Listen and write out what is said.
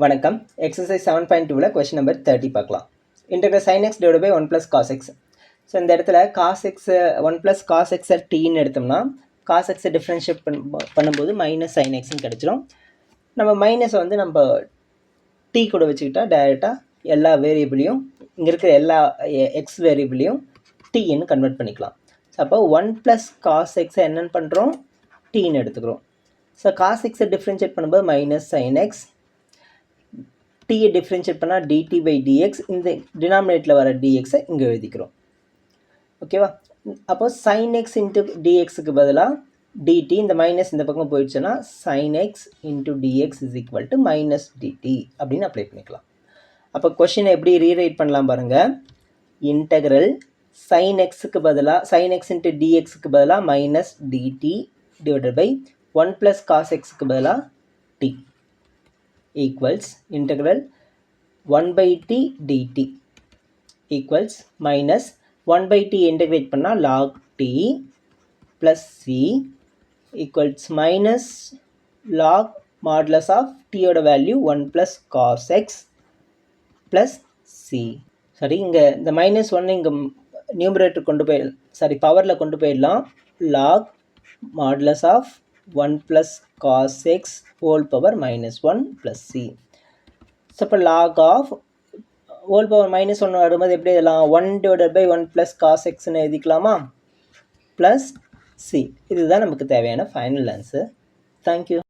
வணக்கம். Exercise 7.2ல question number 30 பார்க்கலாம். Integral sin x divided by 1 plus cos x. So இந்த இடத்துல cos x 1 plus cos x tன்னு எடுத்தோம்னா cos x differentiate பண்ணும்போது minus sin xன்னு கிடச்சிரும். நம்ம மைனஸை வந்து நம்ம t கூட வச்சுக்கிட்டா டைரெக்டாக எல்லா வேரியபிளையும் இங்கே இருக்கிற எல்லா எக்ஸ் வேரியபிளையும் tன்னு கன்வெர்ட் பண்ணிக்கலாம். ஸோ அப்போ 1 plus cos x என்னென்னு பண்ணுறோம், tன்னு எடுத்துக்கிறோம். ஸோ cos x டிஃப்ரென்ஷியேட் பண்ணும்போது minus sin x, t differentiate பண்ணால் dt by dx, இந்த டினாமினேட்டில் வர dxஐ இங்கே எழுதிக்கிறோம். ஓகேவா? அப்போ sin x இன்ட்டு dxக்கு பதிலாக dt, இந்த மைனஸ் இந்த பக்கம் போயிடுச்சுன்னா sin x into dx is equal to minus dt அப்படின்னு அப்ளை பண்ணிக்கலாம். அப்போ கொஷினை எப்படி ரீரைட் பண்ணலாம் பாருங்கள். இன்டெக்ரல் sin xக்கு பதிலாக sin x இன்ட்டு dxக்கு பதிலாக minus dt divided by 1 plus cos xக்கு பதிலாக t equals integral 1 by t dt equals minus 1 by t integrate பண்ணா log t plus c equals minus log modulus of t ஓட value 1 plus cos x plus c. சரி, இங்கே இந்த minus ஒன்று இங்கே numerator கொண்டு போய் பவரில் கொண்டு போயிடலாம். log modulus of 1 plus cos x whole power minus 1 plus c. So இப்போ log of whole power minus 1 வரும்போது எப்படி எழுதலாம், 1 divided by 1 plus cos xன்னு எழுதிக்கலாமா, plus c. இதுதான் நமக்கு தேவையான ஃபைனல் ஆன்சர். தேங்க்யூ.